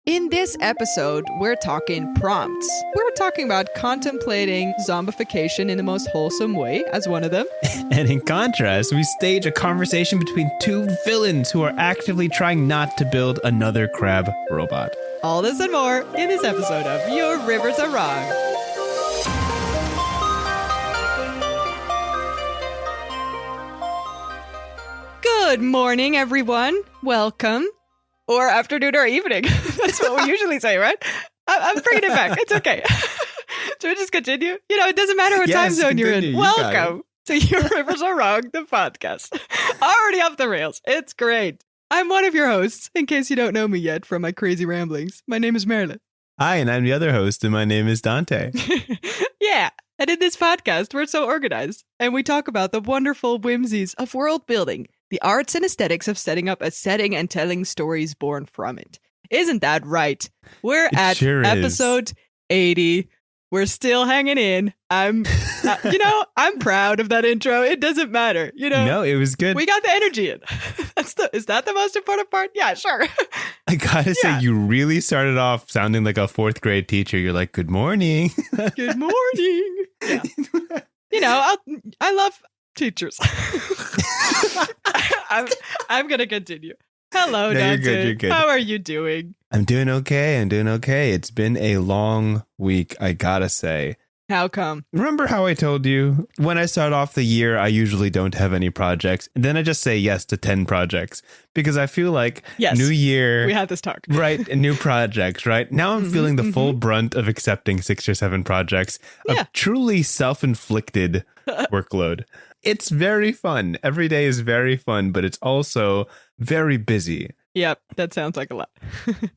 In this episode, we're talking prompts. We're talking about contemplating zombification in the most wholesome way as one of them. And in contrast, we stage a conversation between two villains who are actively trying not to build another crab robot. All this and more in this episode of Your Rivers Are Wrong. Good morning, everyone. Welcome. Or afternoon or evening. That's what we usually say, right? I'm bringing it back. It's okay. Should we just continue? You know, it doesn't matter what time zone you're in. Welcome to Your Rivers Are Wrong, the podcast. Already off the rails. It's great. I'm one of your hosts, in case you don't know me yet from my crazy ramblings. My name is Marilyn. Hi, and I'm the other host, and my name is Dante. Yeah, and in this podcast, we're so organized, and we talk about the wonderful whimsies of world building, the arts and aesthetics of setting up a setting and telling stories born from it. Isn't that right? We're at episode 80. We're still hanging in. I'm proud of that intro. It doesn't matter. No, it was good. We got the energy in. Is that the most important part? Yeah, sure. I gotta say, you really started off sounding like a fourth grade teacher. You're like, good morning. Good morning. Yeah. I love teachers. I'm going to continue. Hello, no, Dante. You're good. How are you doing? I'm doing okay. It's been a long week, I gotta say. How come? Remember how I told you when I start off the year, I usually don't have any projects. And then I just say yes to 10 projects because I feel like new year. We had this talk. Right. And new projects. Right. Now I'm feeling the full brunt of accepting 6 or 7 projects of truly self-inflicted workload. It's very fun. Every day is very fun, but it's also very busy. Yep, that sounds like a lot.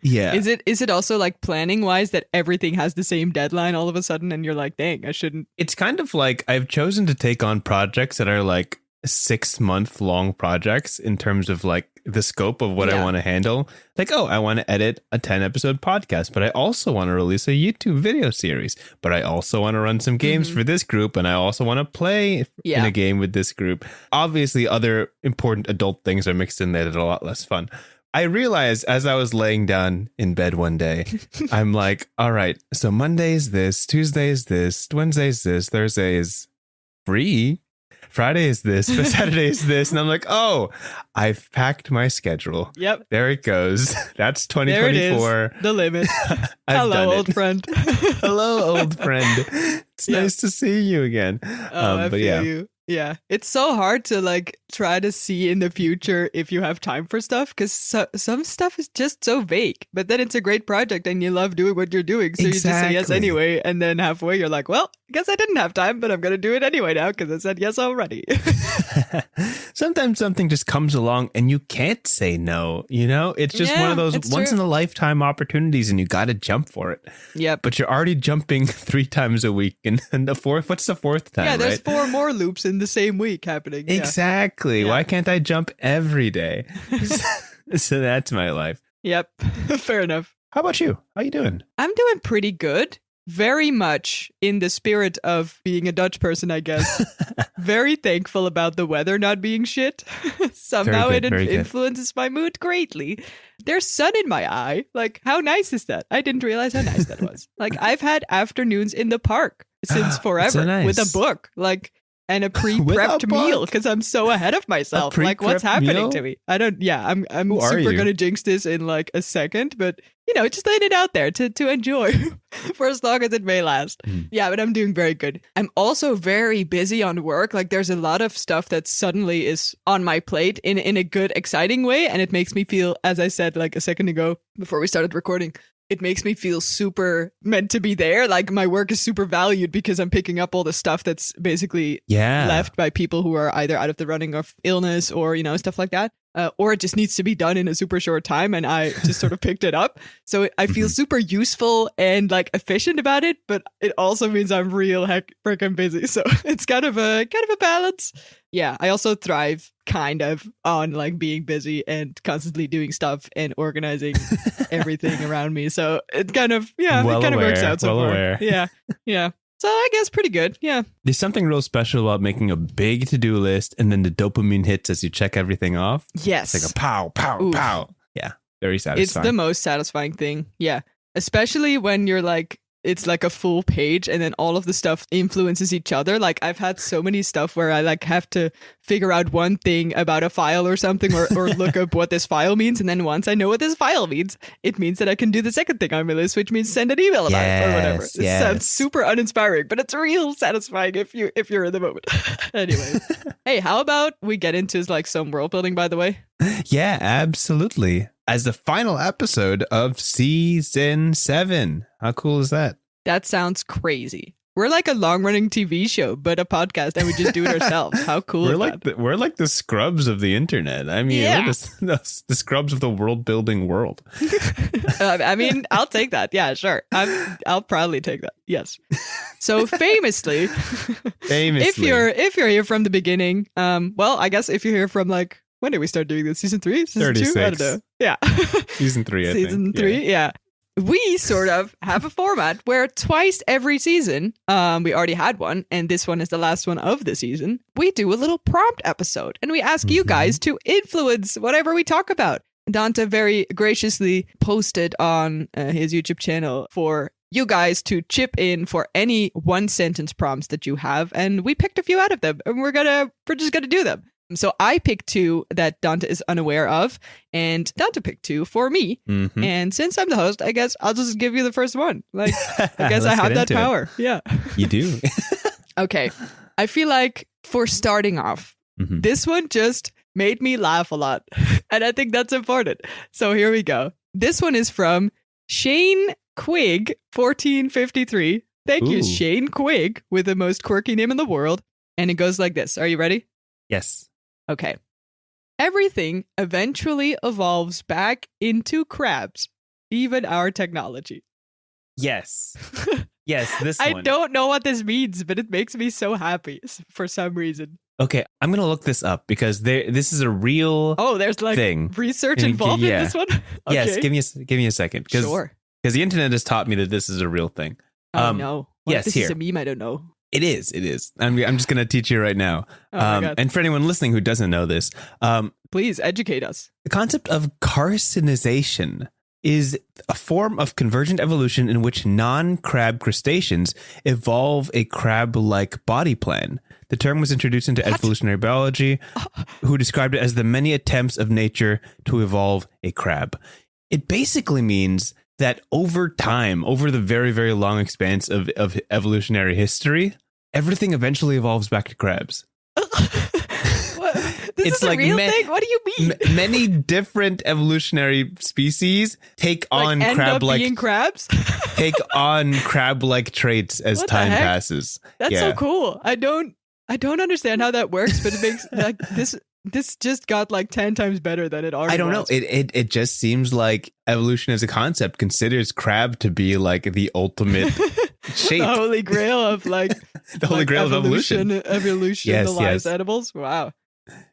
Yeah. Is it also like planning wise that everything has the same deadline all of a sudden and you're like, dang, I shouldn't. It's kind of like I've chosen to take on projects that are like 6-month long projects in terms of like the scope of what I want to handle. Like, I want to edit a 10 episode podcast, but I also want to release a YouTube video series, but I also want to run some games for this group. And I also want to play in a game with this group. Obviously, other important adult things are mixed in there that are a lot less fun. I realized as I was laying down in bed one day, I'm like, all right, so Monday is this, Tuesday is this, Wednesday is this, Thursday is free, Friday is this, but Saturday is this. And I'm like, I've packed my schedule. Yep. There it goes. That's 2024. There it is, the limit. Hello, old friend. Hello, old friend. It's nice to see you again. I feel you. Yeah, it's so hard to like try to see in the future if you have time for stuff because some stuff is just so vague. But then it's a great project and you love doing what you're doing. So you just say yes anyway. And then halfway you're like, well, I guess I didn't have time, but I'm going to do it anyway now because I said yes already. Sometimes something just comes along and you can't say no. It's just one of those once in a lifetime opportunities and you got to jump for it. Yep. But you're already jumping 3 times a week. And the fourth, what's the 4th time? Yeah, there's 4 more loops in the same week happening. Exactly. Yeah. Why can't I jump every day? So that's my life. Yep. Fair enough. How about you? How you doing? I'm doing pretty good. Very much in the spirit of being a Dutch person, I guess. Very thankful about the weather not being shit. Somehow it influences my mood greatly. There's sun in my eye. Like, how nice is that? I didn't realize how nice that was. Like, I've had afternoons in the park since forever so nice. with a book. Like, and a pre-prepped meal because I'm so ahead of myself. Like, what's happening to me? I'm super gonna jinx this in like a second, but just laying it out there to enjoy for as long as it may last. Yeah, but I'm doing very good. I'm also very busy on work. Like, there's a lot of stuff that suddenly is on my plate in a good, exciting way, and it makes me feel, as I said like a second ago before we started recording, it makes me feel super meant to be there. Like, my work is super valued because I'm picking up all the stuff that's basically left by people who are either out of the running of illness or, stuff like that. Or it just needs to be done in a super short time. And I just sort of picked it up. So I feel super useful and like efficient about it. But it also means I'm real freaking busy. So it's kind of a balance. Yeah, I also thrive kind of on like being busy and constantly doing stuff and organizing everything around me. So it kind of, works out so far. Yeah. So I guess pretty good. Yeah. There's something real special about making a big to-do list and then the dopamine hits as you check everything off. Yes. It's like a pow, pow, pow. Yeah. very satisfying. It's the most satisfying thing. Yeah. Especially when you're like, it's like a full page and then all of the stuff influences each other. Like I've had so many stuff where I like have to figure out one thing about a file or something or look up what this file means. And then once I know what this file means, it means that I can do the second thing on my list, which means send an email about it or whatever. It sounds super uninspiring, but it's real satisfying if you're in the moment. Anyway, hey, how about we get into like some world building, by the way? Yeah, absolutely. As the final episode of season 7. How cool is that? That sounds crazy. We're like a long-running TV show, but a podcast, and we just do it ourselves. How cool is that? We're like the scrubs of the internet. I mean, we're the scrubs of the world-building world. I mean, I'll take that. Yeah, sure. I'll probably take that. Yes. So famously, if you're here from the beginning, well, I guess if you're here from like, when did we start doing this? Season 3? Season 36. 2? I don't know. Yeah. Season 3, I think. Season 3, yeah. We sort of have a format where twice every season, we already had one, and this one is the last one of the season, we do a little prompt episode, and we ask you guys to influence whatever we talk about. Dante very graciously posted on his YouTube channel for you guys to chip in for any one-sentence prompts that you have, and we picked a few out of them, and we're just gonna do them. So I picked 2 that Dante is unaware of, and Dante picked 2 for me. Mm-hmm. And since I'm the host, I guess I'll just give you the first one. Like, I guess I have that power. Yeah. You do. Okay. I feel like for starting off, this one just made me laugh a lot. And I think that's important. So here we go. This one is from Shane Quigg, 1453. Thank you, Shane Quigg, with the most quirky name in the world. And it goes like this. Are you ready? Yes. Okay. Everything eventually evolves back into crabs, even our technology. Yes. Yes, this one. I don't know what this means, but it makes me so happy for some reason. Okay, I'm going to look this up because this is a real there's like thing. Research involved in this one? Okay. Yes, give me a second. Sure. Because the internet has taught me that this is a real thing. Oh, no. Yes, this is a meme I don't know. It is. I'm just going to teach you right now. And for anyone listening who doesn't know this, please educate us. The concept of carcinization is a form of convergent evolution in which non-crab crustaceans evolve a crab-like body plan. The term was introduced into evolutionary biology, who described it as the many attempts of nature to evolve a crab. It basically means that over time, over the very, very long expanse of evolutionary history, everything eventually evolves back to crabs. This is like a real thing? What do you mean? Many different evolutionary species take on crab-like crabs. Take on crab-like traits as time passes. That's so cool. I don't understand how that works, but it makes like this just got like 10 times better than it already was. I don't know. It just seems like evolution as a concept considers crab to be like the ultimate shape. The holy grail of like the holy grail of evolution. Evolutionalized animals. Wow.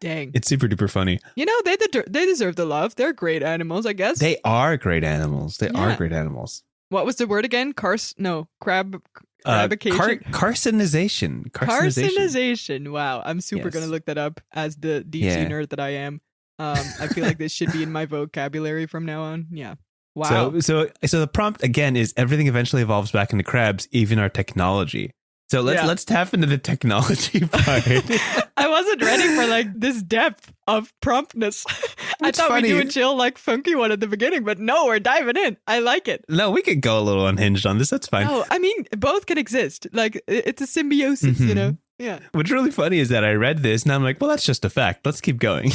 Dang. It's super duper funny. You know, they deserve the love. They're great animals, I guess. They are great animals. They are great animals. What was the word again? Crabication? Carcinization. Carcinization. Wow. I'm super going to look that up as the deep sea nerd that I am. I feel like this should be in my vocabulary from now on. Yeah. Wow. So the prompt again is everything eventually evolves back into crabs, even our technology. So let's tap into the technology part. I wasn't ready for like this depth of promptness. I thought we'd do a chill, like funky one at the beginning, but no, we're diving in. I like it. No, we could go a little unhinged on this. That's fine. No, I mean, both can exist. Like it's a symbiosis, you know? Yeah. What's really funny is that I read this and I'm like, well, that's just a fact. Let's keep going.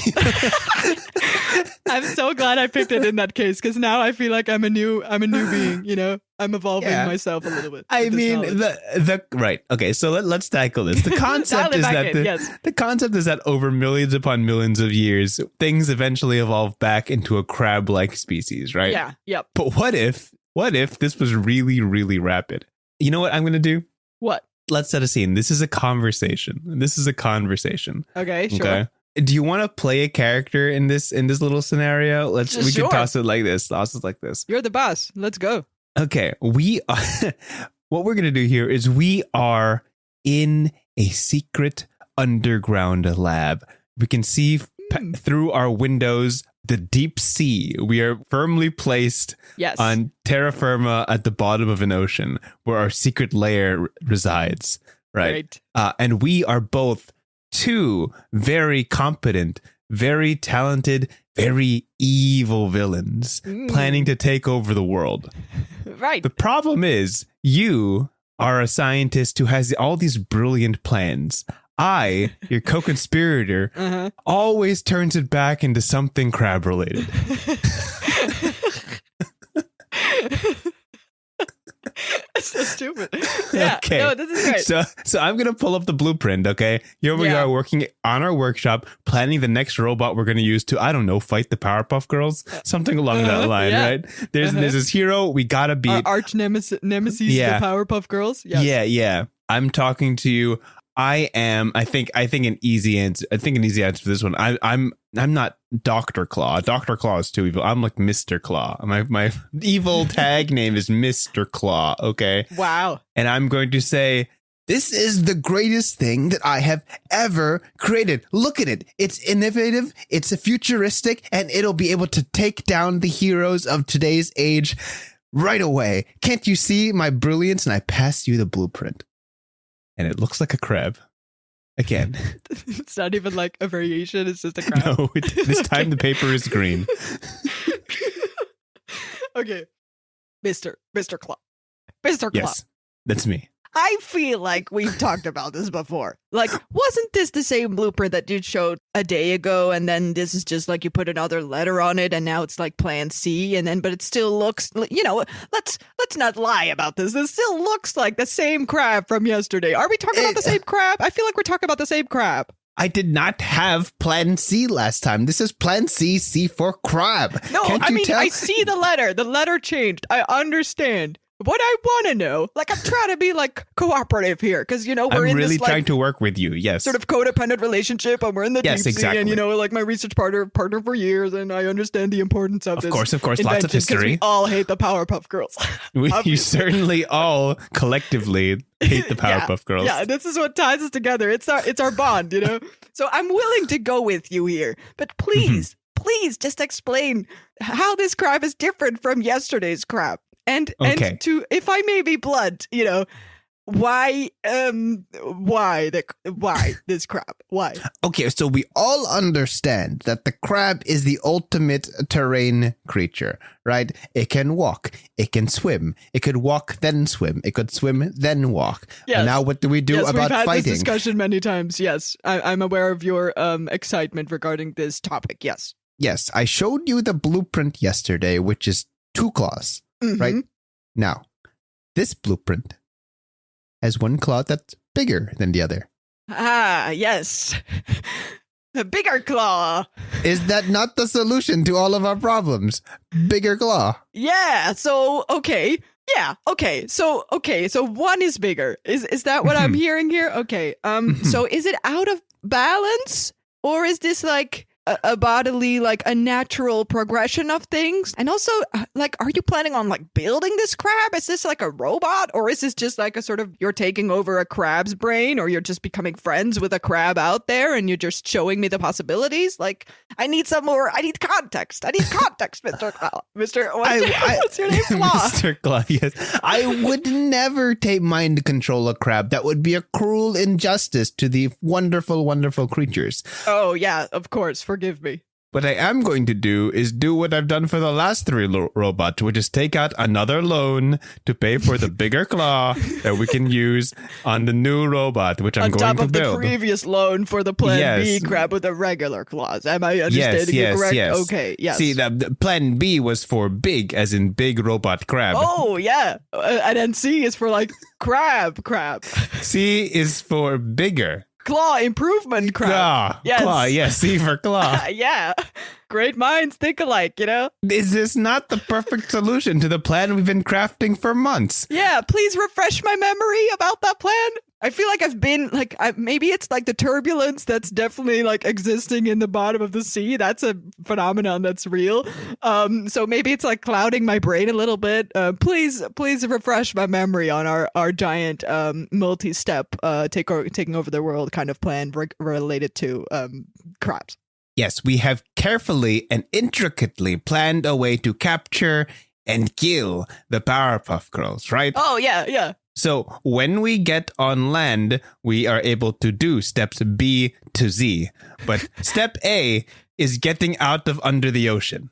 I'm so glad I picked it in that case because now I feel like I'm a new being, you know? I'm evolving myself a little bit. I mean, the right. Okay, so let's tackle this. The concept is that the concept is that over millions upon millions of years, things eventually evolve back into a crab-like species, right? Yeah. Yep. But what if this was really, really rapid? You know what I'm going to do? What? Let's set a scene. This is a conversation. Okay, sure. Okay. Do you want to play a character in this little scenario? We can toss it like this. You're the boss. Let's go. Okay. What we're going to do here is we are in a secret underground lab. We can see through our windows the deep sea. We are firmly placed on terra firma at the bottom of an ocean where our secret lair resides. Right. And we are both two very competent, very talented, very evil villains planning to take over the world. Right. The problem is you are a scientist who has all these brilliant plans. I, your co-conspirator, always turns it back into something crab related. So stupid. Yeah. Okay. No, this is great. So I'm going to pull up the blueprint. Okay. Here we are working on our workshop, planning the next robot we're going to use to, I don't know, fight the Powerpuff Girls. Something along that line, right? There's this hero we got to beat. Arch nemesis, the Powerpuff Girls. Yes. Yeah. I'm talking to you. I think an easy answer. I think an easy answer for this one. I'm not Dr. Claw. Dr. Claw is too evil. I'm like Mr. Claw. My evil tag name is Mr. Claw. Okay. Wow. And I'm going to say, this is the greatest thing that I have ever created. Look at it. It's innovative. It's a futuristic, and it'll be able to take down the heroes of today's age right away. Can't you see my brilliance? And I pass you the blueprint. And it looks like a crab. Again. It's not even like a variation. It's just a crab. No, this time the paper is green. Okay. Mr. Claw. Mr. Claw. Yes, that's me. I feel like we've talked about this before. Like, wasn't this the same blueprint that you showed a day ago? And then this is just like you put another letter on it, and now it's like Plan C. And then, but it still looks, let's not lie about this. This still looks like the same crab from yesterday. Are we talking about the same crab? I feel like we're talking about the same crab. I did not have Plan C last time. This is Plan C, C for crab. No, I see the letter. The letter changed. I understand. What I want to know, like, I'm trying to be like cooperative here because, we're in really this like, trying to work with you. Yes. Sort of codependent relationship, and we're in the deep sea, and, like my research partner for years, and I understand the importance of this. Of course, lots of history. We all hate the Powerpuff Girls. You certainly all collectively hate the Powerpuff Girls. Yeah, this is what ties us together. It's our bond, So I'm willing to go with you here, but please just explain how this crab is different from yesterday's crab. And to, if I may be blunt, why this crab? Why? Okay, so we all understand that the crab is the ultimate terrain creature, right? It can walk, it can swim, it could walk then swim, it could swim then walk. Yes. And now what do we do about we've had fighting? This discussion many times. Yes, I'm aware of your excitement regarding this topic. Yes. Yes, I showed you the blueprint yesterday, which is 2 claws. Right? Now, this blueprint has 1 claw that's bigger than the other. Ah, yes. A bigger claw. Is that not the solution to all of our problems? Bigger claw. Yeah, so, okay. Yeah, okay. So 1 is bigger. Is that what I'm hearing here? Okay. So is it out of balance? Or is this like a bodily, like a natural progression of things? And also, like, are you planning on like building this crab? Is this like a robot, or is this just like a sort of, you're taking over a crab's brain, or you're just becoming friends with a crab out there and you're just showing me the possibilities? Like, I need context, Mr. Claw. What's your name? Claw. Mr. Claw, yes. I would never take mind control a crab. That would be a cruel injustice to the wonderful, wonderful creatures. Oh, yeah, of course. Forgive me. What I am going to do is do what I've done for the last 3 robots, which is take out another loan to pay for the bigger claw that we can use on the new robot, which I'm going to build. On top of the previous loan for the Plan B crab with the regular claws. Am I understanding you correct? Yes. Okay, yes. See, the Plan B was for big, as in big robot crab. Oh, yeah. And then C is for like crab. C is for bigger. Claw improvement crab. Claw, yes, C for claw. Yeah. Great minds think alike, Is this not the perfect solution to the plan we've been crafting for months? Yeah, please refresh my memory about that plan. I feel like I've been like, maybe it's like the turbulence that's definitely like existing in the bottom of the sea. That's a phenomenon that's real. So maybe it's like clouding my brain a little bit. Please refresh my memory on our giant multi-step taking over the world kind of plan related to crabs. Yes, we have carefully and intricately planned a way to capture and kill the Powerpuff Girls, right? Oh, yeah. So when we get on land, we are able to do steps B to Z. But step A is getting out of under the ocean.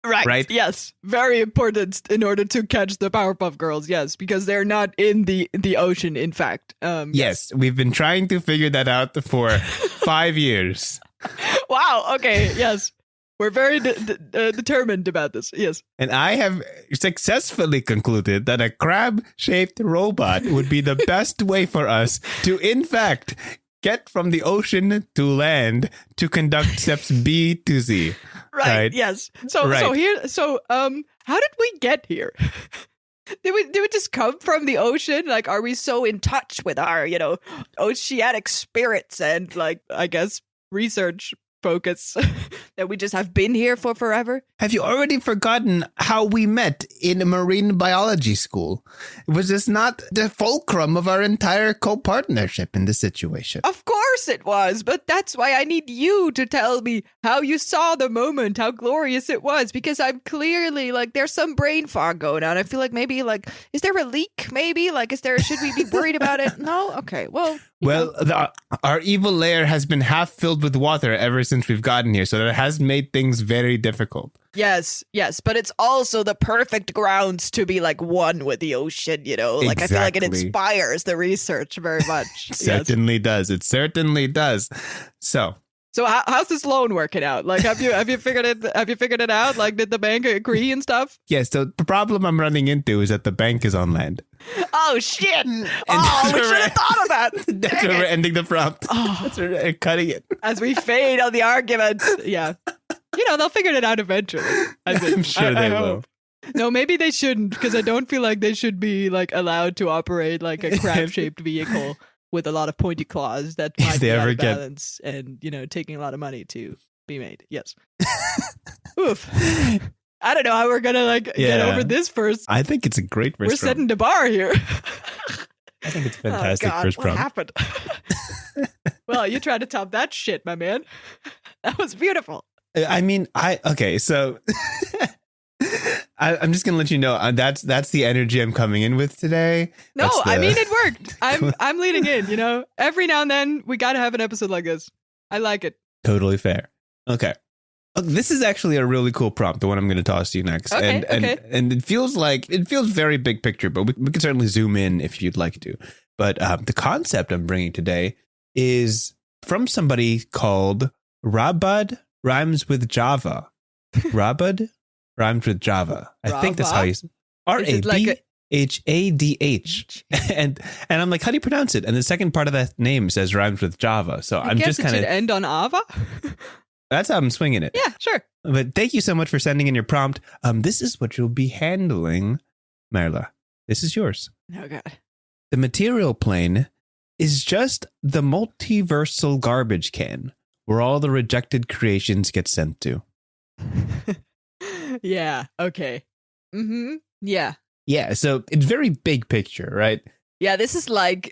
Right. Yes. Very important in order to catch the Powerpuff Girls. Yes, because they're not in the ocean, in fact. Yes, we've been trying to figure that out for 5 years. Wow. Okay. Yes. We're very determined about this. Yes. And I have successfully concluded that a crab-shaped robot would be the best way for us to, in fact, get from the ocean to land to conduct steps B to Z. Right. Yes. So how did we get here? Did we just come from the ocean? Like, are we so in touch with our, oceanic spirits and, like, I guess, research focus that we just have been here for forever? Have you already forgotten how we met in a marine biology school? Was this not the fulcrum of our entire co-partnership in this situation? Of course it was, but that's why I need you to tell me how you saw the moment, how glorious it was, because I'm clearly, like, there's some brain fog going on. I feel like maybe, like, is there a leak? Maybe, like, should we be worried about it? No? Okay, well... Our evil lair has been half filled with water ever since we've gotten here, so that has made things very difficult. Yes, but it's also the perfect grounds to be, like, one with the ocean, Like, exactly. I feel like it inspires the research very much. It certainly does. So how's this loan working out? Like, have you figured it out? Like, did the bank agree and stuff? Yes. So the problem I'm running into is that the bank is on land. Oh shit! We should have thought of that. That's where we're ending the prompt. That's where we're cutting it as we fade on the argument. Yeah, they'll figure it out eventually. I'm sure they will. No, maybe they shouldn't, because I don't feel like they should be, like, allowed to operate like a crab-shaped vehicle with a lot of pointy claws that might be out of balance and, taking a lot of money to be made. Yes. Oof. I don't know how we're gonna get over this first. I think it's a great first. We're setting the bar here. I think it's fantastic first prompt. What happened? Well, you tried to top that shit, my man. That was beautiful. I mean, so I'm just gonna let you know that's the energy I'm coming in with today. No, I mean, it worked. I'm leaning in. Every now and then we gotta have an episode like this. I like it. Totally fair. Okay. This is actually a really cool prompt, the one I'm going to toss to you next. Okay, and it feels very big picture, but we can certainly zoom in if you'd like to. But the concept I'm bringing today is from somebody called Rabud Rhymes with Java. Rabud Rhymes with Java. I think that's how you say it. RABHADH. And I'm like, how do you pronounce it? And the second part of that name says rhymes with Java. So I'm just kind of end on Ava. That's how I'm swinging it. Yeah, sure. But thank you so much for sending in your prompt. This is what you'll be handling, Marla. This is yours. Oh, God. The material plane is just the multiversal garbage can where all the rejected creations get sent to. Yeah, okay. Mm-hmm. Yeah. Yeah, so it's very big picture, right? Yeah, this is like,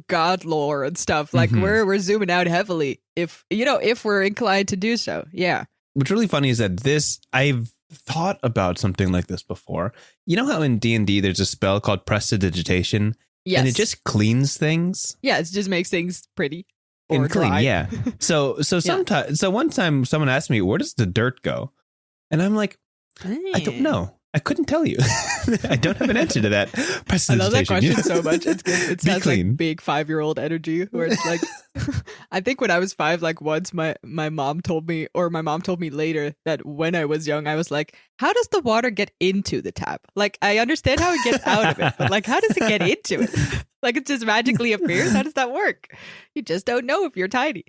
God lore and stuff. Like, we're zooming out heavily if we're inclined to do so. Yeah. What's really funny is that I've thought about something like this before. You know how in D&D there's a spell called prestidigitation? Yes. And it just cleans things? Yeah, it just makes things pretty. And clean, yeah. So one time someone asked me, where does the dirt go? And I'm like, I don't know. I couldn't tell you. I don't have an answer to that. I love that question so much. It's good. It sounds like big 5-year-old energy where it's like, I think when I was 5, like once my mom told me, or my mom told me later that when I was young, I was like, how does the water get into the tap? Like, I understand how it gets out of it, but like, how does it get into it? Like, it just magically appears? How does that work? You just don't know if you're tiny.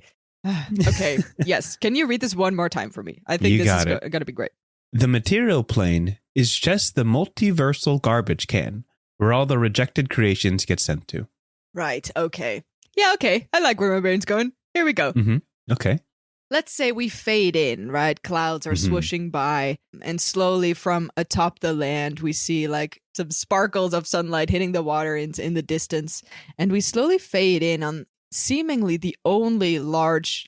Okay. Yes. Can you read this one more time for me? I think this is going to be great. The material plane is just the multiversal garbage can where all the rejected creations get sent to. Right. Okay. Yeah, okay. I like where my brain's going. Here we go. Mm-hmm. Okay. Let's say we fade in, right? Clouds are swooshing by, and slowly from atop the land, we see like some sparkles of sunlight hitting the water in the distance. And we slowly fade in on seemingly the only large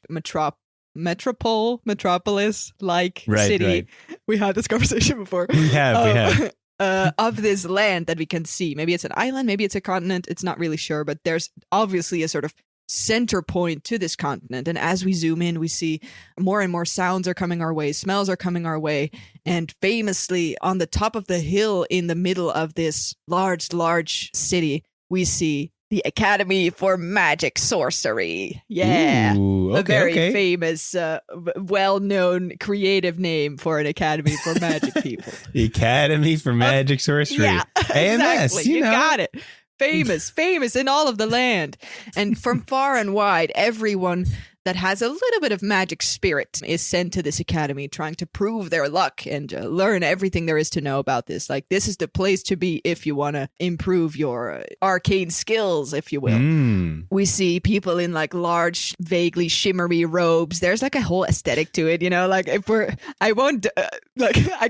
metropolis like city. Right. We had this conversation before. We have. Of this land that we can see. Maybe it's an island, maybe it's a continent. It's not really sure, but there's obviously a sort of center point to this continent. And as we zoom in, we see more and more sounds are coming our way, smells are coming our way. And famously, on the top of the hill in the middle of this large city, we see the Academy for Magic Sorcery. Yeah. Ooh, a very famous, well-known creative name for an academy for magic people. The Academy for Magic Sorcery. Yeah, AMS, exactly. You got it. Famous in all of the land. And from far and wide, everyone that has a little bit of magic spirit is sent to this academy trying to prove their luck and learn everything there is to know about this. Like, this is the place to be if you want to improve your arcane skills, if you will. We see people in like large, vaguely shimmery robes. There's like a whole aesthetic to it, you know, like I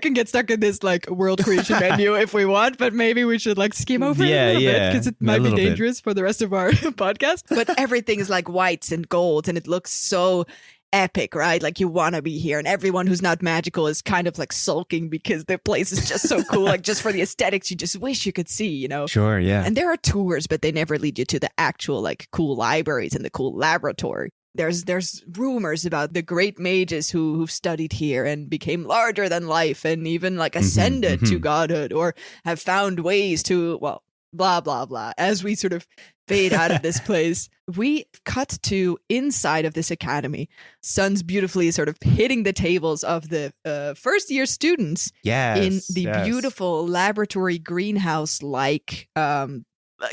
can get stuck in this like world creation menu if we want, but maybe we should like skim over it a little bit because it might be dangerous for the rest of our podcast. But everything is like whites and golds and it looks so epic, right? Like you want to be here, and everyone who's not magical is kind of like sulking because the place is just so cool. Like just for the aesthetics, you just wish you could see, you know? Sure, yeah. And there are tours, but they never lead you to the actual like cool libraries and the cool laboratory. There's rumors about the great mages who've studied here and became larger than life and even like ascended to godhood or have found ways to, well, blah, blah, blah. As we sort of fade out of this place, we cut to inside of this academy. Sun's beautifully sort of hitting the tables of the first year students in the beautiful laboratory greenhouse-like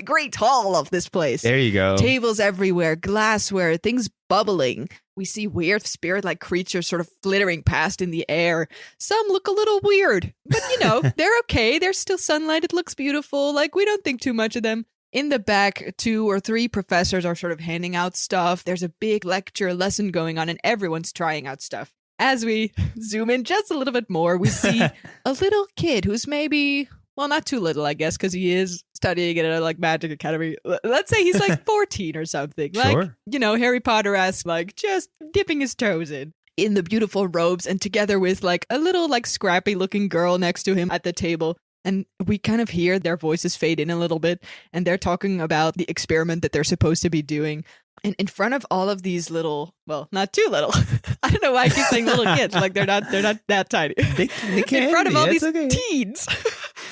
great hall of this place. There you go. Tables everywhere, glassware, things bubbling. We see weird spirit-like creatures sort of flittering past in the air. Some look a little weird, but you know, they're okay. There's still sunlight. It looks beautiful. Like, we don't think too much of them. In the back, 2 or 3 professors are sort of handing out stuff. There's a big lecture lesson going on, and everyone's trying out stuff. As we zoom in just a little bit more, we see a little kid who's maybe, well, not too little, I guess, because he is studying at a like magic academy. Let's say he's like 14 or something. Like, sure. You know, Harry Potter-esque, like just dipping his toes in the beautiful robes, and together with like a little like scrappy looking girl next to him at the table. And we kind of hear their voices fade in a little bit, and they're talking about the experiment that they're supposed to be doing. And in front of all of these little, well, not too little. I don't know why I keep saying little kids. Like they're not that tiny. They can in front of all these okay. teens.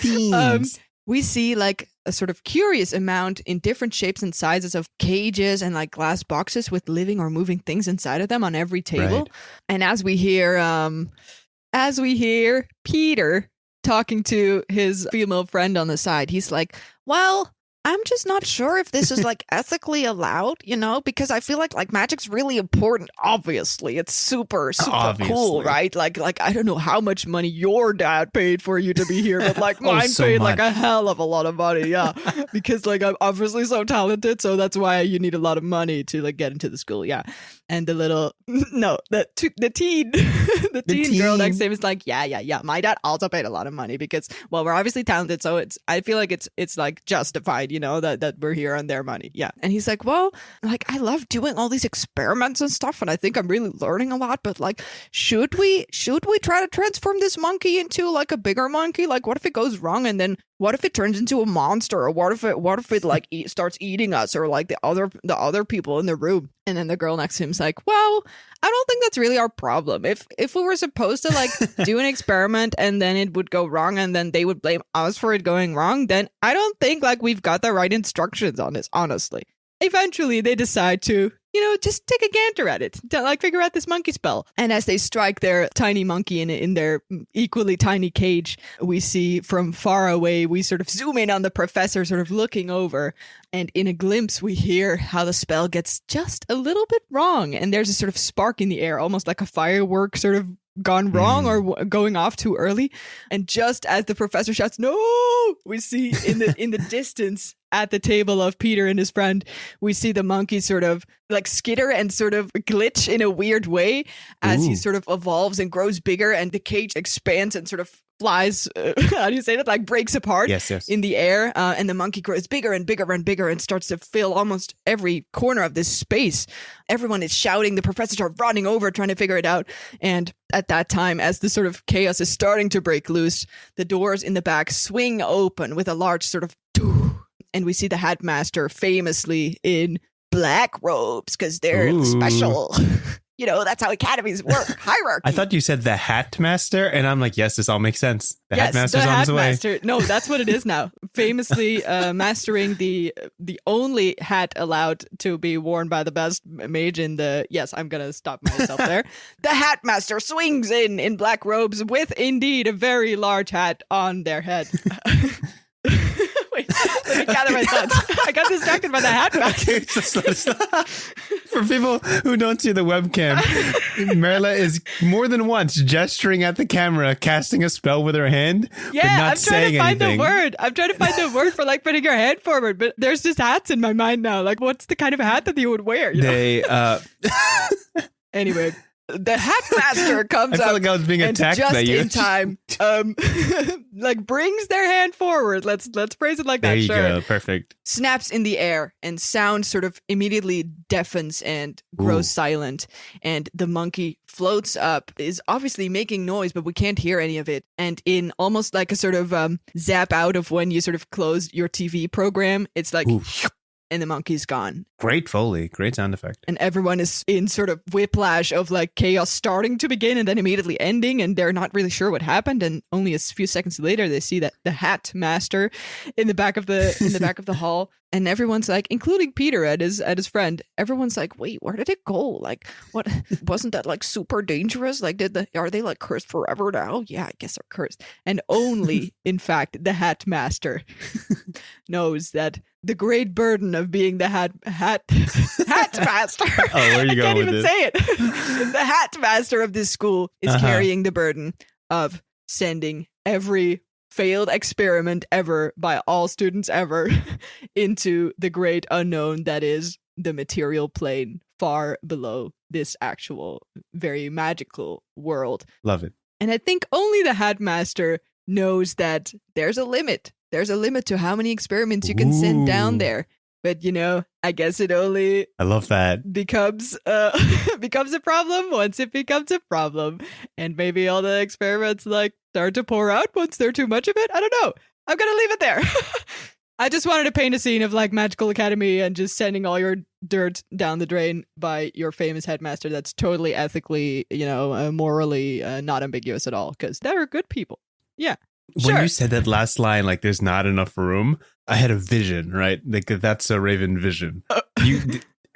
Teens. We see like a sort of curious amount in different shapes and sizes of cages and like glass boxes with living or moving things inside of them on every table. Right. And as we hear Peter talking to his female friend on the side, he's like, well, I'm just not sure if this is like ethically allowed, you know, because I feel like magic's really important. Obviously, it's super cool, right? Like I don't know how much money your dad paid for you to be here, but like mine paid like a hell of a lot of money, yeah. Because like I'm obviously so talented, so that's why you need a lot of money to like get into the school, yeah. And the teen girl next to him is like, yeah. My dad also paid a lot of money because, well, we're obviously talented, so I feel like it's like justified, you know, that we're here on their money. Yeah. And he's like, well, like I love doing all these experiments and stuff, and I think I'm really learning a lot, but like should we try to transform this monkey into like a bigger monkey? Like what if it goes wrong, and then what if it turns into a monster, or what if it like starts eating us, or like the other people in the room? And then the girl next to him's like, well, I don't think that's really our problem. If we were supposed to like do an experiment and then it would go wrong and then they would blame us for it going wrong, then I don't think like we've got the right instructions on this, honestly. Eventually they decide to, you know, just take a gander at it to like figure out this monkey spell. And as they strike their tiny monkey in their equally tiny cage, we see from far away, we sort of zoom in on the professor sort of looking over, and in a glimpse we hear how the spell gets just a little bit wrong, and there's a sort of spark in the air, almost like a firework sort of gone wrong or going off too early. And just as the professor shouts, "No!" we see in the distance at the table of Peter and his friend, we see the monkey sort of like skitter and sort of glitch in a weird way as he sort of evolves and grows bigger, and the cage expands and sort of flies, how do you say that? Like breaks apart in the air. And the monkey grows bigger and bigger and bigger and starts to fill almost every corner of this space. Everyone is shouting. The professors are running over trying to figure it out. And at that time, as the sort of chaos is starting to break loose, the doors in the back swing open with a large sort of doo, and we see the Hatmaster famously in black robes because they're special. You know, that's how academies work. Hierarchy. I thought you said the Hatmaster, and I'm like, yes, this all makes sense. The Hatmaster's on his way. No, that's what it is now. Famously mastering the only hat allowed to be worn by the best mage in the... Yes, I'm going to stop myself there. The Hatmaster swings in black robes with indeed a very large hat on their head. Wait, let me gather my thoughts. I got distracted by the Hatmaster. Okay, for people who don't see the webcam, Marla is more than once gesturing at the camera, casting a spell with her hand, but not saying anything. I'm trying to find the word for like putting your hand forward, but there's just hats in my mind now. Like, what's the kind of hat that you would wear? You know? Anyway. The Hatmaster comes up. I felt like I was being attacked by you. Just in time, like brings their hand forward. Let's phrase it like that. There you go. Perfect. Snaps in the air, and sound sort of immediately deafens and grows silent. And the monkey floats up, is obviously making noise, but we can't hear any of it. And in almost like a sort of zap out of when you sort of close your TV program, it's like... And the monkey's gone. Great Foley. Great sound effect. And everyone is in sort of whiplash of like chaos starting to begin and then immediately ending. And they're not really sure what happened. And only a few seconds later, they see that the Hatmaster in the back of the hall. And everyone's like, including Peter at his friend, everyone's like, wait, where did it go? Like, what? Wasn't that like super dangerous? Like, are they like cursed forever now? Yeah, I guess they're cursed. And only, in fact, the Hatmaster knows that the great burden of being the Hatmaster. Oh, where are you going with this? I can't even say it. The Hatmaster of this school is carrying the burden of sending every failed experiment ever by all students ever into the great unknown that is the material plane far below this actual very magical world. Love it. And I think only the Hatmaster knows that there's a limit. There's a limit to how many experiments you can send down there. But, you know, I guess it only... I love that. ...becomes a problem once it becomes a problem. And maybe all the experiments, like, start to pour out once there's too much of it. I don't know. I'm going to leave it there. I just wanted to paint a scene of, like, Magical Academy and just sending all your dirt down the drain by your famous headmaster that's totally ethically, you know, morally not ambiguous at all. Because they're good people. Yeah. When you said that last line, like, there's not enough room, I had a vision, right? Like, that's a Raven vision.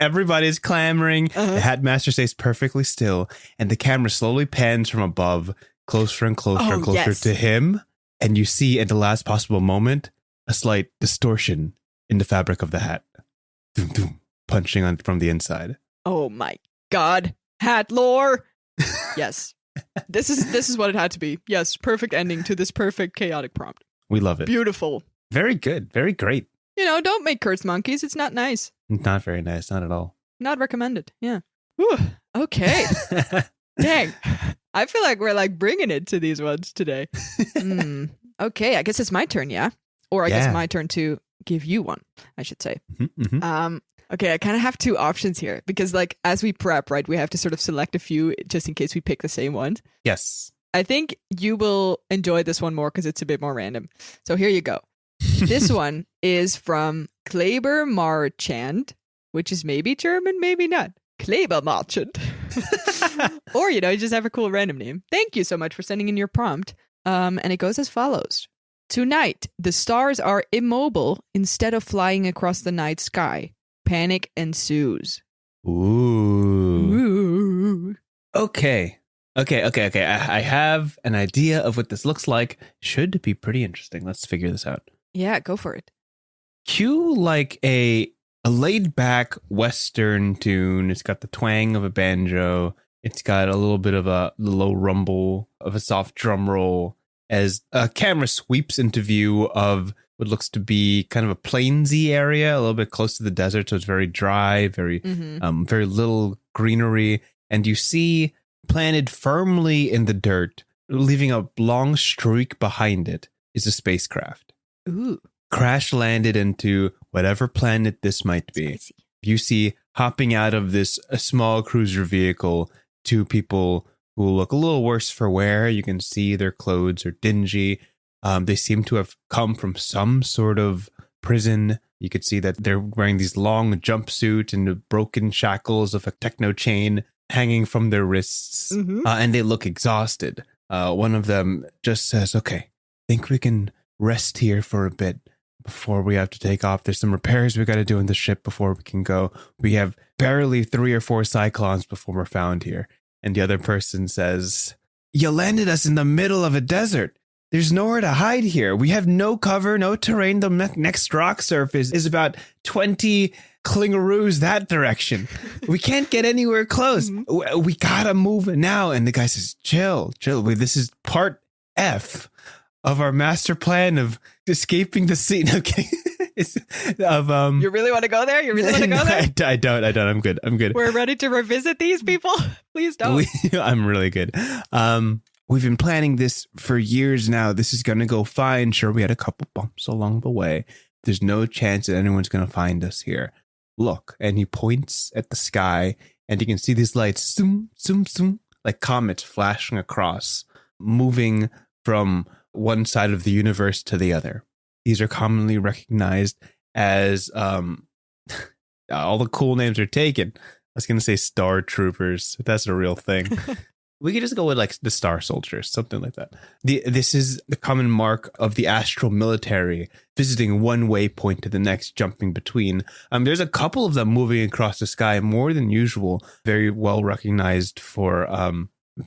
Everybody's clamoring. The Hatmaster stays perfectly still, and the camera slowly pans from above, closer and closer and closer to him. And you see, at the last possible moment, a slight distortion in the fabric of the hat. Doom, doom, punching on from the inside. Oh my God. Hat lore. Yes. This is what it had to be. Yes, perfect ending to this perfect chaotic prompt. We love it. Beautiful. Very good. Very great. You know, don't make cursed monkeys. It's not nice. Not very nice. Not at all. Not recommended. Yeah. Whew. Okay. Dang. I feel like we're like bringing it to these ones today. Okay. I guess it's my turn. Yeah. Or I guess my turn to give you one, I should say. Okay, I kind of have two options here because, like, as we prep, right, we have to sort of select a few just in case we pick the same ones. Yes. I think you will enjoy this one more because it's a bit more random. So here you go. This one is from Kleber Marchand, which is maybe German, maybe not. Kleber Marchand. Or, you know, you just have a cool random name. Thank you so much for sending in your prompt. And it goes as follows. Tonight, the stars are immobile instead of flying across the night sky. Panic ensues. Ooh. Okay. I have an idea of what this looks like. Should be pretty interesting. Let's figure this out. Yeah, go for it. Cue like a laid back Western tune. It's got the twang of a banjo. It's got a little bit of a low rumble of a soft drum roll as a camera sweeps into view of what looks to be kind of a plainsy area, a little bit close to the desert. So it's very dry, very little greenery. And you see planted firmly in the dirt leaving a long streak behind it, is a spacecraft. Ooh. Crash landed into whatever planet this might be. Spicy. You see hopping out of this a small cruiser vehicle, two people who look a little worse for wear. You can see their clothes are dingy. They seem to have come from some sort of prison. You could see that they're wearing these long jumpsuits and the broken shackles of a techno chain hanging from their wrists. Mm-hmm. And they look exhausted. One of them just says, okay, think we can rest here for a bit before we have to take off. There's some repairs we got to do in the ship before we can go. We have barely 3 or 4 cyclones before we're found here. And the other person says, you landed us in the middle of a desert. There's nowhere to hide here. We have no cover, no terrain. The next rock surface is about 20 clingaroos that direction. We can't get anywhere close. Mm-hmm. We gotta move now. And the guy says, chill. This is part F of our master plan of escaping the scene. Okay. You really want to go there? You really want to go there? I don't. I'm good. We're ready to revisit these people. Please don't. I'm really good. We've been planning this for years now. This is going to go fine. Sure, we had a couple bumps along the way. There's no chance that anyone's going to find us here. Look, and he points at the sky, and you can see these lights, zoom, zoom, zoom, like comets flashing across, moving from one side of the universe to the other. These are commonly recognized as, all the cool names are taken. I was going to say Star Troopers. That's a real thing. We could just go with like the Star Soldiers, something like that. This is the common mark of the astral military, visiting one waypoint to the next, jumping between. There's a couple of them moving across the sky more than usual. Very well recognized for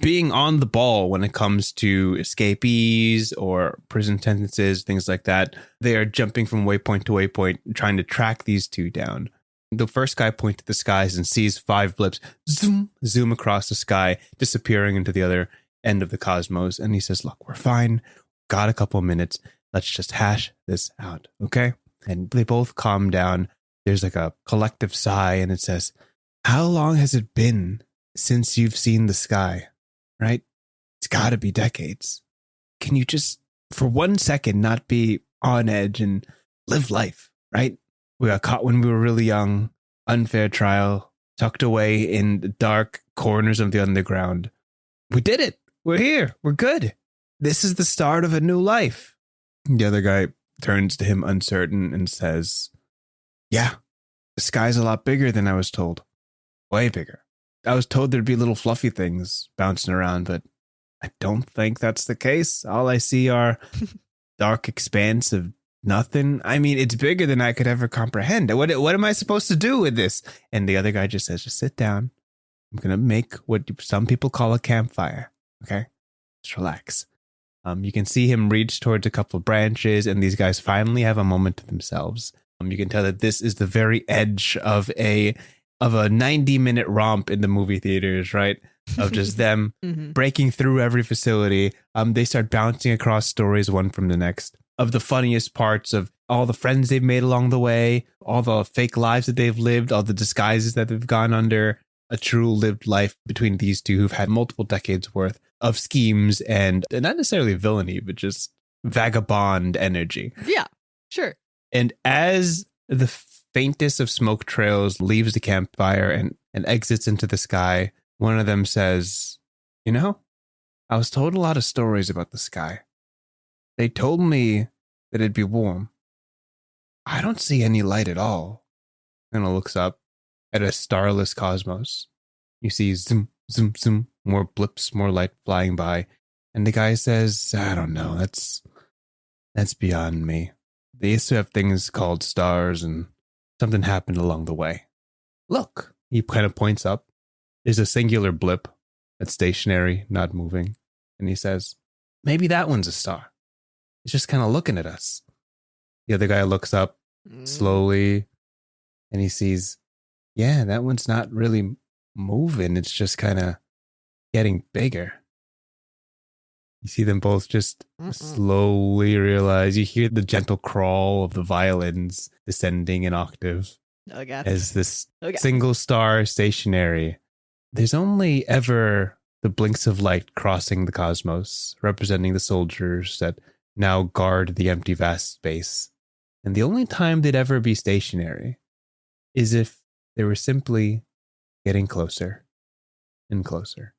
being on the ball when it comes to escapees or prison sentences, things like that. They are jumping from waypoint to waypoint, trying to track these two down. The first guy points to the skies and sees 5 blips zoom across the sky, disappearing into the other end of the cosmos. And he says, look, we're fine. Got a couple of minutes. Let's just hash this out. Okay. And they both calm down. There's like a collective sigh, and it says, how long has it been since you've seen the sky? Right? It's got to be decades. Can you just, for 1 second, not be on edge and live life? Right? We got caught when we were really young, unfair trial, tucked away in the dark corners of the underground. We did it. We're here. We're good. This is the start of a new life. The other guy turns to him uncertain and says, yeah, the sky's a lot bigger than I was told. Way bigger. I was told there'd be little fluffy things bouncing around, but I don't think that's the case. All I see are dark expanse of nothing. I mean, it's bigger than I could ever comprehend. What am I supposed to do with this? And the other guy just says, just sit down. I'm going to make what some people call a campfire. Okay? Just relax. You can see him reach towards a couple of branches, and these guys finally have a moment to themselves. You can tell that this is the very edge of a 90-minute romp in the movie theaters, right? Of just them breaking through every facility. They start bouncing across stories one from the next, of the funniest parts of all the friends they've made along the way, all the fake lives that they've lived, all the disguises that they've gone under, a true lived life between these two who've had multiple decades worth of schemes and not necessarily villainy, but just vagabond energy. Yeah, sure. And as the faintest of smoke trails leaves the campfire and exits into the sky, one of them says, you know, I was told a lot of stories about the sky. They told me that it'd be warm. I don't see any light at all. And it looks up at a starless cosmos. You see zoom, zoom, zoom, more blips, more light flying by. And the guy says, I don't know, that's beyond me. They used to have things called stars, and something happened along the way. Look, he kind of points up. There's a singular blip that's stationary, not moving. And he says, maybe that one's a star. It's just kind of looking at us. The other guy looks up slowly, and he sees, yeah, that one's not really moving. It's just kind of getting bigger. You see them both just slowly realize. You hear the gentle crawl of the violins descending an octave as this single star stationary. There's only ever the blinks of light crossing the cosmos, representing the soldiers that now guard the empty vast space. And the only time they'd ever be stationary is if they were simply getting closer and closer.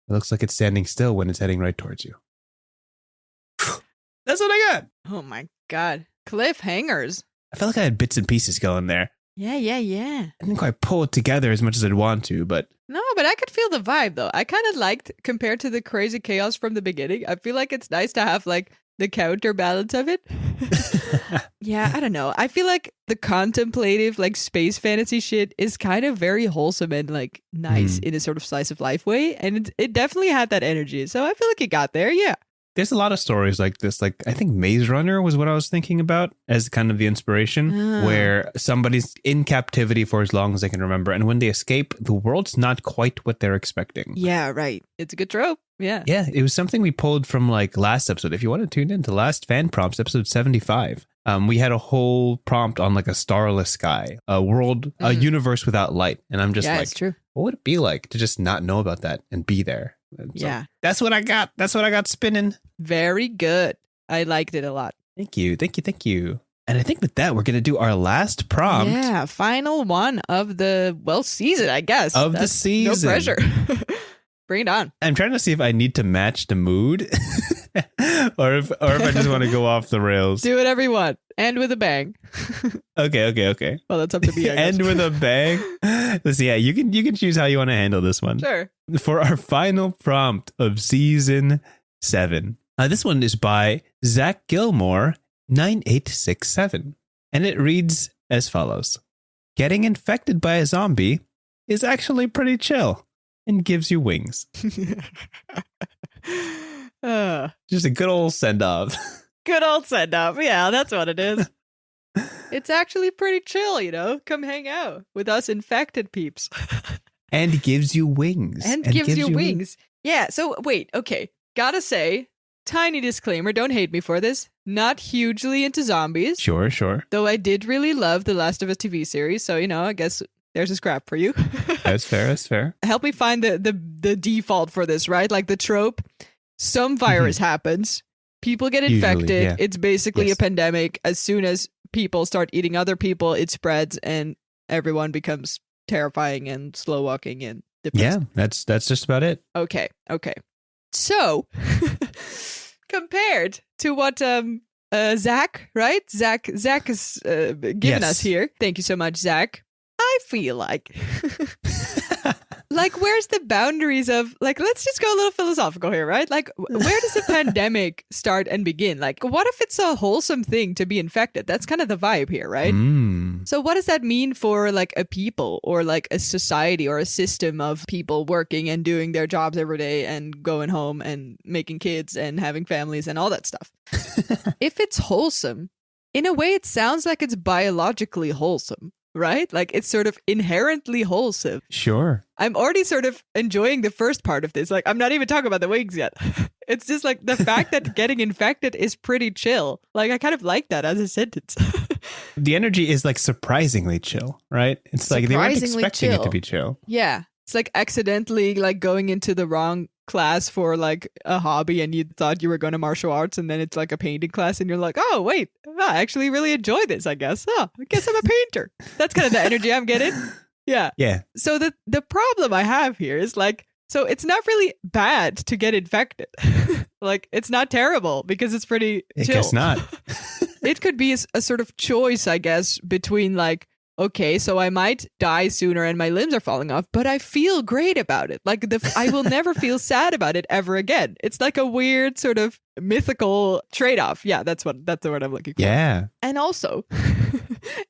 It looks like it's standing still when it's heading right towards you. That's what I got. Oh my God. Cliffhangers. I felt like I had bits and pieces going there. Yeah. I didn't quite pull it together as much as I'd want to, but... No, but I could feel the vibe, though. I kind of liked, compared to the crazy chaos from the beginning, I feel like it's nice to have, like, the counterbalance of it. Yeah, I don't know. I feel like the contemplative, like, space fantasy shit is kind of very wholesome and, like, nice in a sort of slice of life way. And it definitely had that energy. So I feel like it got there, yeah. There's a lot of stories like this. Like, I think Maze Runner was what I was thinking about as kind of the inspiration, where somebody's in captivity for as long as they can remember. And when they escape, the world's not quite what they're expecting. Yeah, right. It's a good trope. Yeah. Yeah, it was something we pulled from like last episode. If you want to tune in to last fan prompts, episode 75, we had a whole prompt on like a starless sky, a world, a universe without light. And I'm just like, it's true. What would it be like to just not know about that and be there? And yeah. That's what I got. That's what I got spinning. Very good. I liked it a lot. Thank you. And I think with that, we're going to do our last prompt. Yeah, final one of the, season, I guess. The season. No pressure. Bring it on. I'm trying to see if I need to match the mood or if I just want to go off the rails. Do whatever you want. End with a bang. Okay. Well, that's up to me, I guess. End with a bang. Listen, yeah, you can choose how you want to handle this one. Sure. For our final prompt of season 7. This one is by Zach Gilmore 9867. And it reads as follows. Getting infected by a zombie is actually pretty chill and gives you wings. Just a good old send-off. Good old send-off. Yeah, that's what it is. It's actually pretty chill, you know? Come hang out with us infected peeps. And gives you wings. And gives you wings. Yeah, so wait, okay. Gotta say, tiny disclaimer, don't hate me for this. Not hugely into zombies. Sure. Though I did really love the Last of Us TV series, so, you know, I guess there's a scrap for you. That's fair. Help me find the default for this, right? Like the trope, some virus happens, people get infected, usually, yeah. It's basically a pandemic. As soon as people start eating other people, it spreads and everyone becomes terrifying and slow walking and depressed. Yeah, that's just about it. Okay. So, compared to what Zach, right? Zach has given us here. Thank you so much, Zach. I feel like, like, where's the boundaries of, like, let's just go a little philosophical here, right? Like, where does a pandemic start and begin? Like, what if it's a wholesome thing to be infected? That's kind of the vibe here, right? So what does that mean for, like, a people or, like, a society or a system of people working and doing their jobs every day and going home and making kids and having families and all that stuff? If it's wholesome, in a way, it sounds like it's biologically wholesome. Right? Like, it's sort of inherently wholesome. Sure. I'm already sort of enjoying the first part of this. Like, I'm not even talking about the wings yet. It's just like the fact that getting infected is pretty chill. Like, I kind of like that as a sentence. The energy is like surprisingly chill, right? It's like they weren't expecting it to be chill. Yeah. It's like accidentally like going into the wrong class for like a hobby and you thought you were going to martial arts and then it's like a painting class and you're like, oh wait, I actually really enjoy this, I guess. I guess I'm a painter. That's kind of the energy I'm getting. Yeah. So the problem I have here is like, so it's not really bad to get infected. Like, it's not terrible because it's pretty chill. I guess not. It could be a sort of choice, I guess, between like, okay, so I might die sooner and my limbs are falling off, but I feel great about it. Like, I will never feel sad about it ever again. It's like a weird sort of mythical trade-off. Yeah, that's the word I'm looking for. Yeah. And also,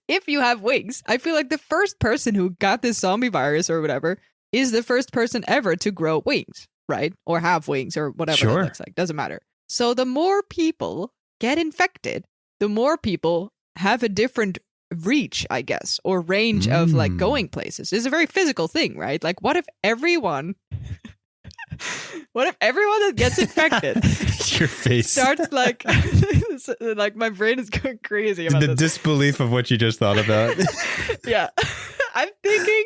if you have wings, I feel like the first person who got this zombie virus or whatever is the first person ever to grow wings, right? Or have wings or whatever that looks like. Doesn't matter. So the more people get infected, the more people have a different reach, I guess, or range of like going places. It's a very physical thing, right? Like, what if everyone that gets infected your face starts like like my brain is going crazy about the disbelief of what you just thought about. Yeah. I'm thinking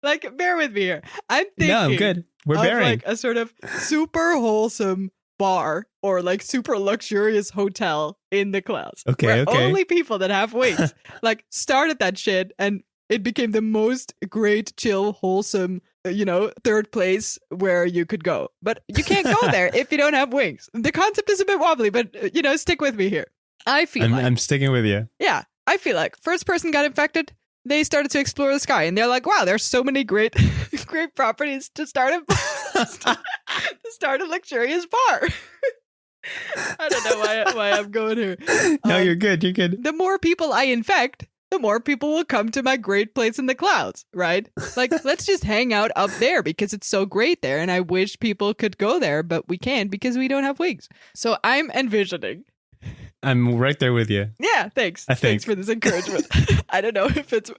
Like, bear with me here. I'm thinking no, I'm good. We're bearing. Like a sort of super wholesome bar or like super luxurious hotel in the clouds. Okay. Only people that have wings like started that shit, and it became the most great, chill, wholesome, third place where you could go. But you can't go there if you don't have wings. The concept is a bit wobbly, but stick with me here. I'm sticking with you. Yeah, I feel like first person got infected. They started to explore the sky, and they're like, "Wow, there's so many great, great properties to start a luxurious bar." I don't know why I'm going here. No, you're good. You're good. The more people I infect, the more people will come to my great place in the clouds, right? Like, let's just hang out up there because it's so great there, and I wish people could go there, but we can't because we don't have wings. So I'm envisioning. I'm right there with you. Yeah, thanks. Thanks for this encouragement. I don't know if it's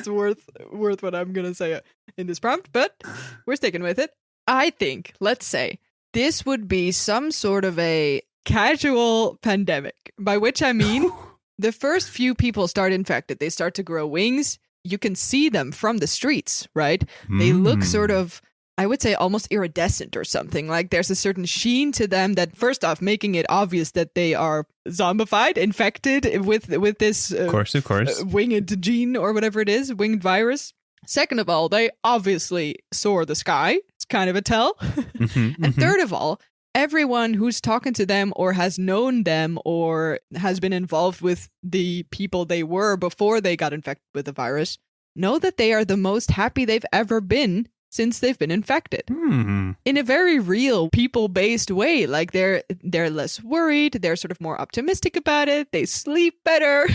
worth what I'm gonna say in this prompt, but we're sticking with it. I think, let's say, this would be some sort of a casual pandemic, by which I mean the first few people start infected. They start to grow wings. You can see them from the streets, right? They look sort of, I would say, almost iridescent or something. Like there's a certain sheen to them that, first off, making it obvious that they are zombified, infected with this of course. Winged gene or whatever it is, winged virus. Second of all, they obviously soar the sky. It's kind of a tell. And third of all, everyone who's talking to them or has known them or has been involved with the people they were before they got infected with the virus know that they are the most happy they've ever been since they've been infected. In a very real, people-based way. Like they're less worried, they're sort of more optimistic about it, they sleep better.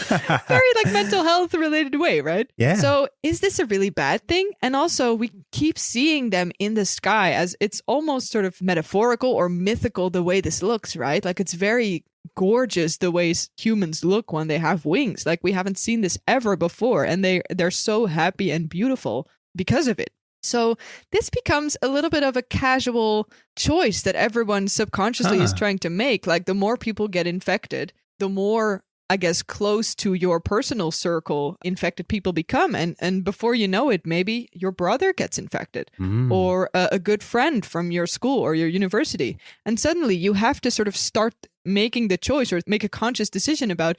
Very like mental health related way, right? Yeah. So is this a really bad thing? And also we keep seeing them in the sky as it's almost sort of metaphorical or mythical the way this looks, right? Like it's very gorgeous the way humans look when they have wings. Like we haven't seen this ever before, and they're so happy and beautiful because of it. So this becomes a little bit of a casual choice that everyone subconsciously is trying to make. Like the more people get infected, the more, I guess, close to your personal circle infected people become. And before you know it, maybe your brother gets infected or a good friend from your school or your university. And suddenly you have to sort of start making the choice or make a conscious decision about,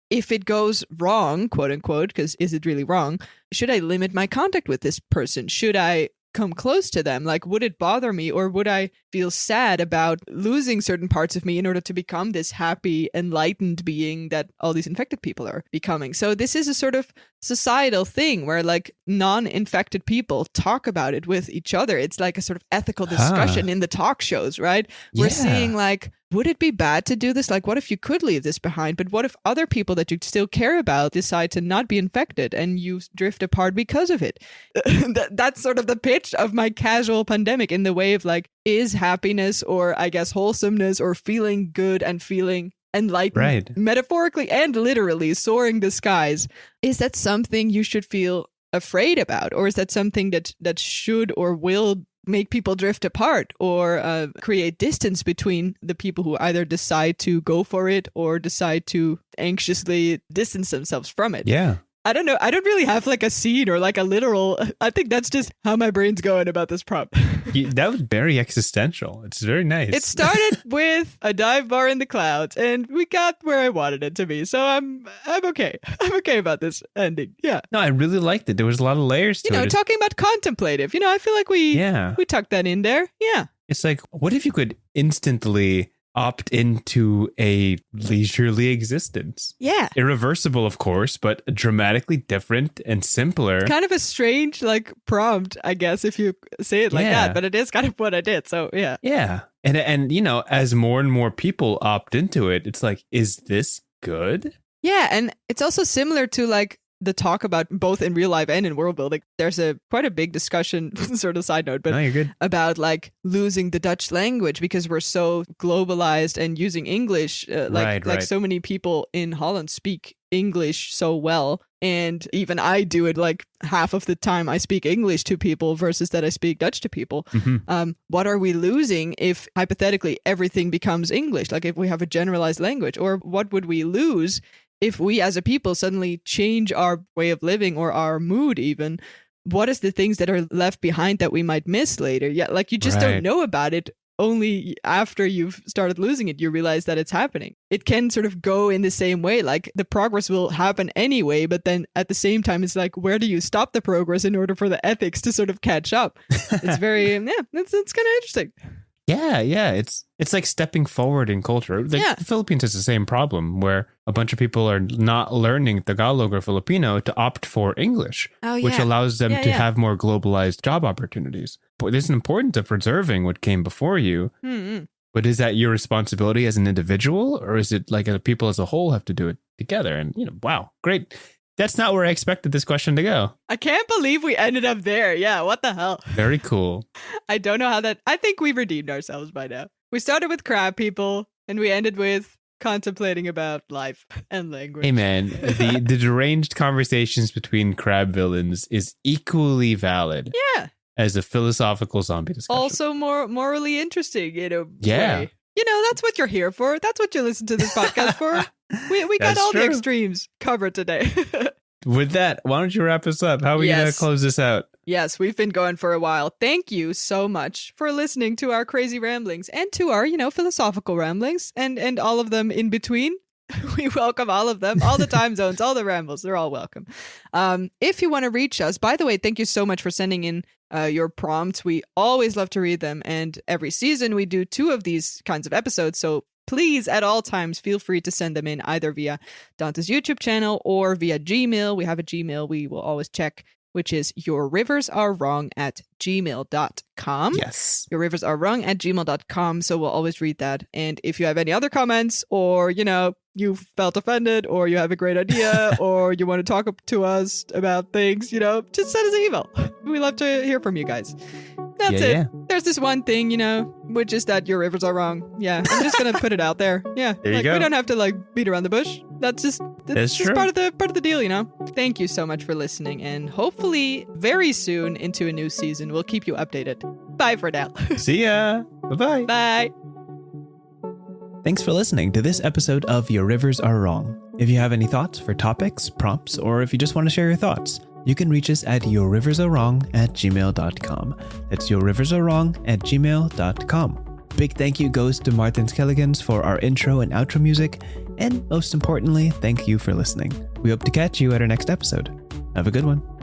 if it goes wrong, quote unquote, because is it really wrong? Should I limit my contact with this person? Should I come close to them? Like, would it bother me, or would I feel sad about losing certain parts of me in order to become this happy, enlightened being that all these infected people are becoming? So this is a sort of societal thing where like non-infected people talk about it with each other. It's like a sort of ethical discussion in the talk shows, right? We're seeing like, would it be bad to do this? Like, what if you could leave this behind? But what if other people that you still care about decide to not be infected and you drift apart because of it? That's sort of the pitch of my casual pandemic, in the way of like, is happiness or I guess wholesomeness or feeling good and feeling enlightened, right, metaphorically and literally soaring the skies, is that something you should feel afraid about? Or is that something that should or will make people drift apart or create distance between the people who either decide to go for it or decide to anxiously distance themselves from it? Yeah. I don't know. I don't really have like a scene or like a literal. I think that's just how my brain's going about this prompt. That was very existential. It's very nice. It started with a dive bar in the clouds, and we got where I wanted it to be. So I'm okay. I'm okay about this ending. Yeah. No, I really liked it. There was a lot of layers to it. Talking about contemplative. I feel like we tucked that in there. Yeah. It's like, what if you could instantly opt into a leisurely existence? Yeah. Irreversible, of course, but dramatically different and simpler. Kind of a strange, like, prompt, I guess, if you say it like that, but it is kind of what I did. So, yeah. Yeah. And as more and more people opt into it, it's like, is this good? Yeah. And it's also similar to, like, the talk about both in real life and in world building. There's quite a big discussion, sort of side note, but you're good, about like losing the Dutch language because we're so globalized and using English. Like so many people in Holland speak English so well. And even I do it like half of the time I speak English to people versus that I speak Dutch to people. What are we losing if hypothetically everything becomes English? Like if we have a generalized language, or what would we lose if we as a people suddenly change our way of living or our mood even what is the things that are left behind that we might miss later? Yeah, like you just don't know about it. Only after you've started losing it, you realize that it's happening. It can sort of go in the same way. Like the progress will happen anyway, but then at the same time, it's like, where do you stop the progress in order for the ethics to sort of catch up? It's very, it's kind of interesting. Yeah. It's like stepping forward in culture. The Philippines has the same problem where a bunch of people are not learning Tagalog or Filipino to opt for English, which allows them to have more globalized job opportunities. But there's an importance of preserving what came before you. Mm-hmm. But is that your responsibility as an individual, or is it like people as a whole have to do it together? And, wow, great. That's not where I expected this question to go. I can't believe we ended up there. Yeah, what the hell? Very cool. I don't know how I think we've redeemed ourselves by now. We started with crab people, and we ended with contemplating about life and language. Hey, man, the deranged conversations between crab villains is equally valid. Yeah. As a philosophical zombie discussion. Also more morally interesting, way. Yeah. That's what you're here for. That's what you listen to this podcast for. We got all the extremes covered today. With that, why don't you wrap us up? How are we going to close this out? Yes, we've been going for a while. Thank you so much for listening to our crazy ramblings and to our, philosophical ramblings and all of them in between. We welcome all of them, all the time zones, all the rambles. They're all welcome. If you want to reach us, by the way, thank you so much for sending in your prompts. We always love to read them. And every season we do 2 of these kinds of episodes. So please, at all times, feel free to send them in either via Dante's YouTube channel or via Gmail. We have a Gmail we will always check, which is yourriversarewrong@gmail.com. Yes. yourriversarewrong@gmail.com. So we'll always read that. And if you have any other comments or, you felt offended or you have a great idea or you want to talk to us about things, just send us an email. We love to hear from you guys. That's it. Yeah. There's this one thing, which is that your rivers are wrong. Yeah. I'm just going to put it out there. Yeah. There you go. We don't have to beat around the bush. That's just part of the deal, Thank you so much for listening. And hopefully very soon into a new season, we'll keep you updated. Bye for now. See ya. Bye-bye. Bye. Thanks for listening to this episode of Your Rivers Are Wrong. If you have any thoughts for topics, prompts, or if you just want to share your thoughts, you can reach us at yourriversarewrong@gmail.com. That's yourriversarewrong@gmail.com. Big thank you goes to Martin Skelligans for our intro and outro music. And most importantly, thank you for listening. We hope to catch you at our next episode. Have a good one.